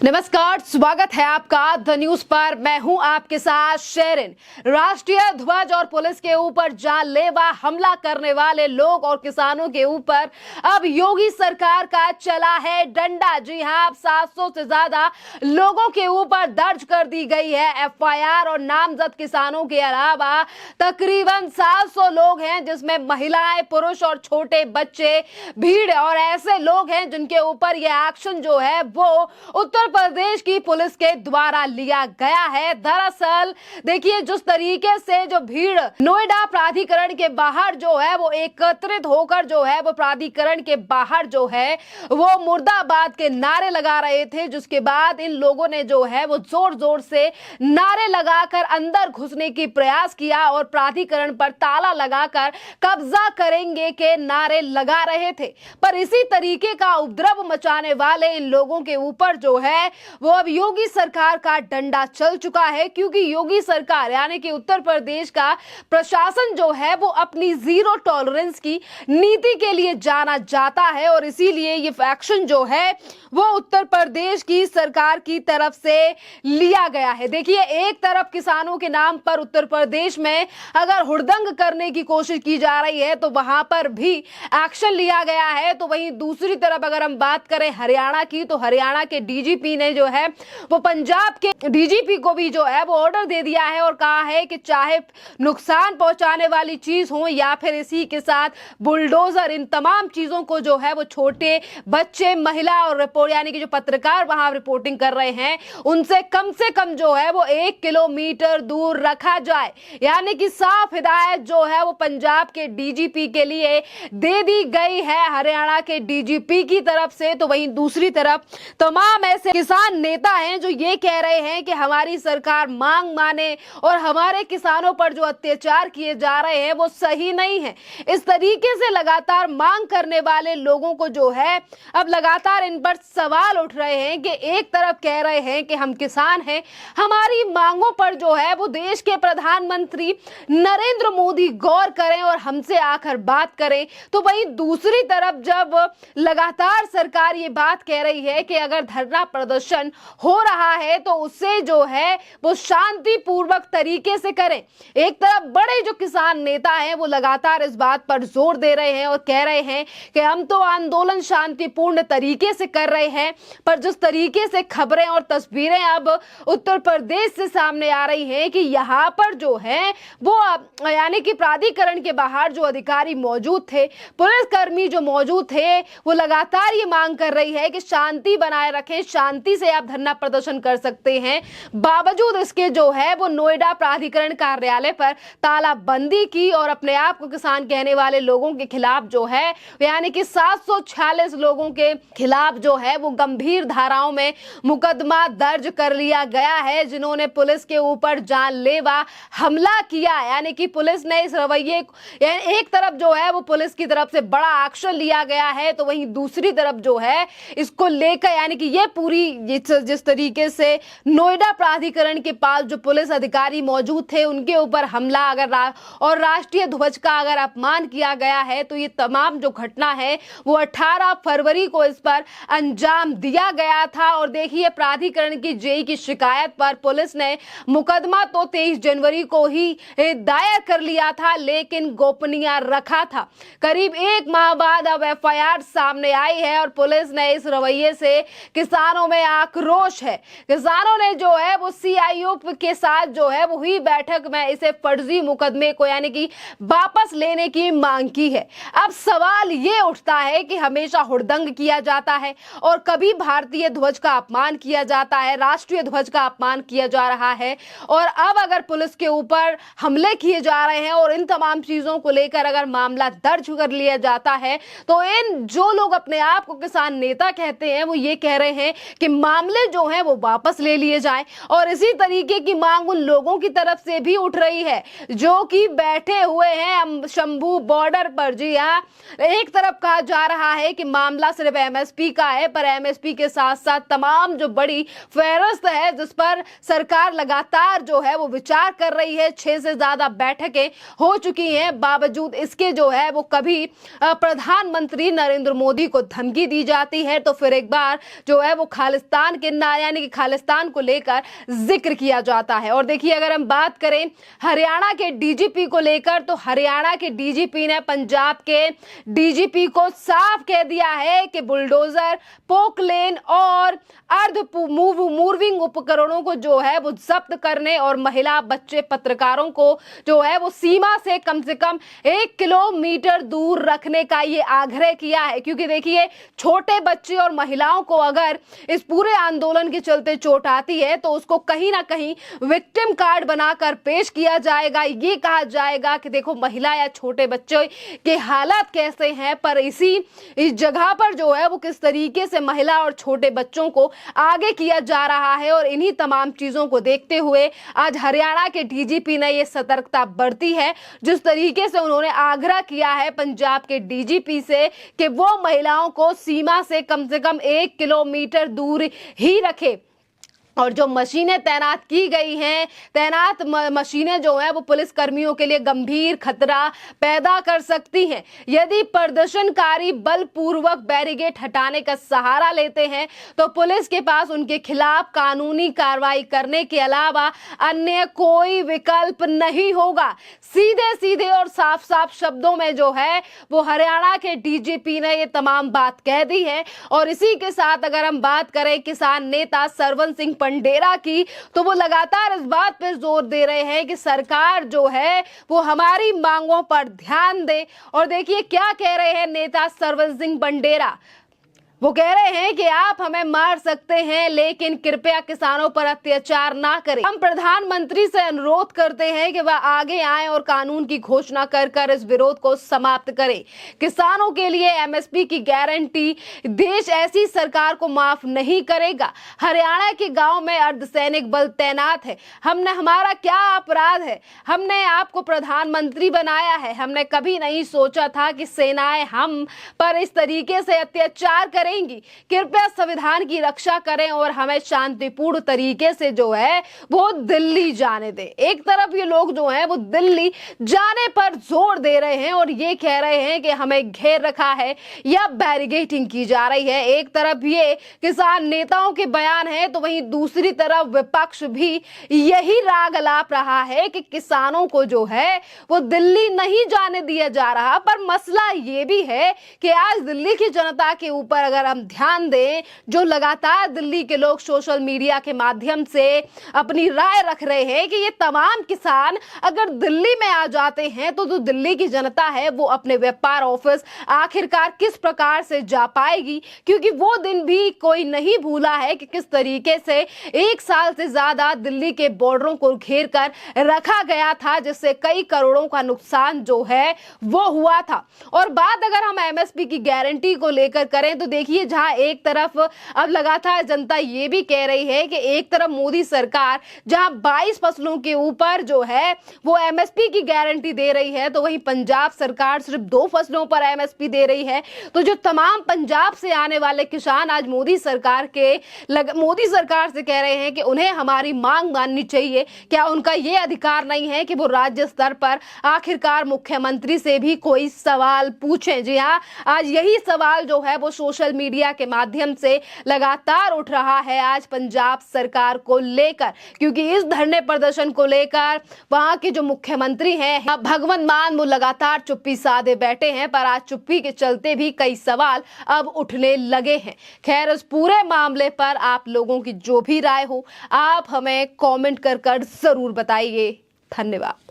नमस्कार, स्वागत है आपका द न्यूज पर। मैं हूं आपके साथ शेरिन। राष्ट्रीय ध्वज और पुलिस के ऊपर जानलेवा हमला करने वाले लोग और किसानों के ऊपर अब योगी सरकार का चला है डंडा। जी हां, अब 700 से ज्यादा लोगों के ऊपर दर्ज कर दी गई है एफआईआर और नामजद किसानों के अलावा तकरीबन 700 लोग हैं, जिसमें महिलाएं, पुरुष और छोटे बच्चे भीड़ और ऐसे लोग हैं जिनके ऊपर यह एक्शन जो है वो उत्तर प्रदेश की पुलिस के द्वारा लिया गया है। दरअसल देखिए, जिस तरीके से जो भीड़ नोएडा प्राधिकरण के बाहर जो है वो एकत्रित होकर जो है वो प्राधिकरण के बाहर जो है वो मुर्दाबाद के नारे लगा रहे थे, जिसके बाद इन लोगों ने जो है वो जोर जोर से नारे लगाकर अंदर घुसने की प्रयास किया और प्राधिकरण पर ताला लगाकर कब्जा करेंगे के नारे लगा रहे थे। पर इसी तरीके का उपद्रव मचाने वाले इन लोगों के ऊपर जो है वो अब योगी सरकार का डंडा चल चुका है, क्योंकि योगी सरकार यानी कि उत्तर प्रदेश का प्रशासन जो है वो अपनी जीरो टॉलरेंस की नीति के लिए जाना जाता है और इसीलिए ये एक्शन जो है वो उत्तर प्रदेश की सरकार की तरफ से लिया गया है। देखिए, एक तरफ किसानों के नाम पर उत्तर प्रदेश में अगर हुड़दंग करने की कोशिश की जा रही है तो वहां पर भी एक्शन लिया गया है, तो वहीं दूसरी तरफ अगर हम बात करें हरियाणा की, तो हरियाणा के डीजीपी ने जो है वो पंजाब के डीजीपी को भी जो है वो ऑर्डर दे दिया है और कहा है कि चाहे नुकसान पहुंचाने वाली चीज हो या फिर इसी के साथ बुलडोजर, इन तमाम चीजों को जो है वो छोटे बच्चे, महिला और रिपोर्ट यानी कि जो पत्रकार वहां रिपोर्टिंग कर रहे हैं उनसे कम जो है वो 1 किलोमीटर दूर रखा जाए। यानी कि साफ हिदायत जो है वो पंजाब के डीजीपी के लिए दे दी गई है हरियाणा के डीजीपी की तरफ से। तो वहीं दूसरी तरफ तमाम ऐसे किसान नेता हैं जो ये कह रहे हैं कि हमारी सरकार मांग माने और हमारे किसानों पर जो अत्याचार किए जा रहे हैं वो सही नहीं है। इस तरीके से लगातार मांग करने वाले लोगों को जो है अब लगातार इन पर सवाल उठ रहे हैं कि एक तरफ कह रहे हैं कि हम किसान हैं, हमारी मांगों पर जो है वो देश के प्रधानमंत्री नरेंद्र मोदी गौर करें और हमसे आकर बात करें, तो वहीं दूसरी तरफ जब लगातार सरकार ये बात कह रही है कि अगर धरना प्रदर्शन हो रहा है तो उससे जो है वो शांतिपूर्वक तरीके से करें। एक तरफ बड़े जो किसान नेता हैं वो लगातार इस बात पर जोर दे रहे हैं और कह रहे हैं कि हम तो आंदोलन शांतिपूर्ण तरीके से कर रहे हैं, पर जिस तरीके से खबरें और तस्वीरें अब उत्तर प्रदेश से सामने आ रही हैं कि यहाँ पर जो है वो यानी कि प्राधिकरण के बाहर जो अधिकारी मौजूद थे, पुलिसकर्मी जो मौजूद थे, वो लगातार ये मांग कर रही है कि शांति बनाए रखें, शांति से आप धरना प्रदर्शन कर सकते हैं। बावजूद इसके जो है वो नोएडा प्राधिकरण कार्यालय पर तालाबंदी की और अपने आप को किसान कहने वाले लोगों के खिलाफ जो है यानी कि 746 लोगों के खिलाफ जो है वो गंभीर धाराओं में मुकदमा दर्ज कर लिया गया है, जिन्होंने पुलिस के ऊपर जानलेवा हमला किया। यानी कि पुलिस ने इस रवैये, एक तरफ जो है वो पुलिस की तरफ से बड़ा एक्शन लिया गया है, तो वहीं दूसरी तरफ जो है इसको लेकर यानी कि ये पूरी जिस तरीके से नोएडा प्राधिकरण के पास जो पुलिस अधिकारी मौजूद थे उनके ऊपर हमला अगर और राष्ट्रीय ध्वज का अगर अपमान किया गया है, तो ये तमाम जो घटना है वो 18 फरवरी को इस पर अंजाम दिया गया था। और देखिए, प्राधिकरण की जेई की शिकायत पर पुलिस ने मुकदमा तो 23 जनवरी को ही दायर कर लिया था, लेकिन गोपनीय रखा था। करीब 1 माह बाद अब एफआईआर सामने आई है और पुलिस ने इस रवैये से किसानों में आक्रोश है। किसानों ने जो है वो सीआईओ के साथ जो है वो हुई बैठक में इसे फर्जी मुकदमे को यानी कि वापस लेने की मांग की है। अब सवाल ये उठता है कि हमेशा हुड़दंग किया जाता है और कभी भारतीय ध्वज का अपमान किया जाता है, राष्ट्रीय ध्वज का अपमान किया जा रहा है, और अब अगर पुलिस के ऊपर हमले किए जा रहे हैं और इन तमाम चीजों को लेकर अगर मामला दर्ज कर लिया जाता है, तो इन जो लोग अपने आप को किसान नेता कहते हैं वो ये कह रहे हैं कि मामले जो हैं वो वापस ले लिए जाएं। और इसी तरीके की मांग उन लोगों की तरफ से भी उठ रही है जो कि बैठे हुए हैं शंभू बॉर्डर पर। जी हाँ, एक तरफ कहा जा रहा है कि मामला सिर्फ एमएसपी का है, पर एमएसपी के साथ साथ तमाम जो बड़ी फहरिस्त है जिस पर सरकार लगातार जो है वो विचार कर रही है, 6 से ज्यादा बैठकें हो चुकी हैं, बावजूद इसके जो है वो कभी प्रधानमंत्री नरेंद्र मोदी को धमकी दी जाती है तो फिर एक बार जो है वो खालिस्तान खालिस्तान के यानी कि खालिस्तान को लेकर जिक्र किया जाता है। और देखिए, अगर हम बात करें हरियाणा के डीजीपी को लेकर, तो हरियाणा के डीजीपी ने पंजाब के डीजीपी को साफ कह दिया है कि बुलडोजर, पोकलेन और अर्ध मूविंग उपकरणों को जो है वो जब्त करने और महिला, बच्चे, पत्रकारों को जो है वो सीमा से कम 1 किलोमीटर दूर रखने का ये आग्रह किया है। क्योंकि देखिए, छोटे बच्चे और महिलाओं को अगर इस पूरे आंदोलन के चलते चोट आती है तो उसको कहीं ना कहीं विक्टिम कार्ड बनाकर पेश किया जाएगा। ये कहा जाएगा कि देखो महिला या छोटे बच्चे के हालात कैसे हैं, पर इस जगह पर जो है वो किस तरीके से महिला और छोटे बच्चों को आगे किया जा रहा है। और इन्हीं तमाम चीजों को देखते हुए आज हरियाणा के डीजीपी ने ये सतर्कता बरती है, जिस तरीके से उन्होंने आग्रह किया है पंजाब के डीजीपी से कि वो महिलाओं को सीमा से कम 1 किलोमीटर दूर ही रखे। और जो मशीनें तैनात की गई हैं, तैनात मशीनें जो हैं वो पुलिस कर्मियों के लिए गंभीर खतरा पैदा कर सकती हैं। यदि प्रदर्शनकारी बलपूर्वक बैरिकेड हटाने का सहारा लेते हैं तो पुलिस के पास उनके खिलाफ कानूनी कार्रवाई करने के अलावा अन्य कोई विकल्प नहीं होगा। सीधे सीधे और साफ साफ शब्दों में जो है वो हरियाणा के डीजीपी ने ये तमाम बात कह दी है। और इसी के साथ अगर हम बात करें किसान नेता सरवन सिंह पंडेरा की, तो वो लगातार इस बात पर जोर दे रहे हैं कि सरकार जो है वो हमारी मांगों पर ध्यान दे। और देखिए क्या कह रहे हैं नेता सरवन सिंह पंडेरा। वो कह रहे हैं कि आप हमें मार सकते हैं लेकिन कृपया किसानों पर अत्याचार ना करें। हम प्रधानमंत्री से अनुरोध करते हैं कि वह आगे आए और कानून की घोषणा कर इस विरोध को समाप्त करें। किसानों के लिए एमएसपी की गारंटी देश ऐसी सरकार को माफ नहीं करेगा। हरियाणा के गांव में अर्धसैनिक बल तैनात है। हमारा क्या अपराध है? हमने आपको प्रधानमंत्री बनाया है। हमने कभी नहीं सोचा था कि सेनाएं हम पर इस तरीके से अत्याचार करेंगी। कृपया संविधान की रक्षा करें और हमें शांतिपूर्ण तरीके से जो है वो दिल्ली जाने दें। एक तरफ ये लोग जो हैं वो दिल्ली जाने पर जोर दे रहे हैं और ये कह रहे हैं कि हमें घेर रखा है या बैरिकेडिंग की जा रही है। एक तरफ ये किसान नेताओं के बयान है तो वहीं दूसरी तरफ विपक्ष भी यही राग अलाप रहा है कि किसानों को जो है वो दिल्ली नहीं जाने दिया जा रहा। पर मसला ये भी है कि आज दिल्ली की जनता के ऊपर अगर हम ध्यान दें, जो लगातार दिल्ली के लोग सोशल मीडिया के माध्यम से अपनी राय रख रहे हैं कि ये तमाम किसान अगर दिल्ली में आ जाते हैं तो जो दिल्ली की जनता है वो अपने व्यापार ऑफिस आखिरकार किस प्रकार से जा पाएगी। क्योंकि वो दिन भी कोई नहीं भूला है कि किस तरीके से 1 साल से ज्यादा दिल्ली के बॉर्डरों को घेर कर रखा गया था, जिससे कई करोड़ों का नुकसान जो है वो हुआ था। और बात अगर हम एमएसपी की गारंटी को लेकर करें तो देखिए, जहां एक तरफ अब लगातार जनता ये भी कह रही है कि एक तरफ मोदी सरकार जहां 22 फसलों के ऊपर जो है वो एमएसपी की गारंटी दे रही है, तो वहीं पंजाब सरकार सिर्फ 2 फसलों पर एमएसपी दे रही है। तो जो तमाम पंजाब से आने वाले किसान आज मोदी सरकार से कह रहे हैं कि उन्हें हमारी मांग माननी चाहिए। क्या उनका ये अधिकार नहीं है कि वो राज्य स्तर पर आखिरकार मुख्यमंत्री से भी कोई सवाल पूछें? जी हाँ, आज यही सवाल जो है वो सोशल मीडिया के माध्यम से लगातार उठ रहा है आज पंजाब सरकार को लेकर। क्योंकि इस धरने प्रदर्शन को लेकर वहां के जो मुख्यमंत्री हैं भगवंत मान, वो लगातार चुप्पी साधे बैठे हैं। पर आज चुप्पी के चलते भी कई सवाल अब उठने लगे हैं। खैर, इस पूरे मामले पर आप लोगों की जो भी राय हो आप हमें कमेंट कर जरूर बताइए। धन्यवाद।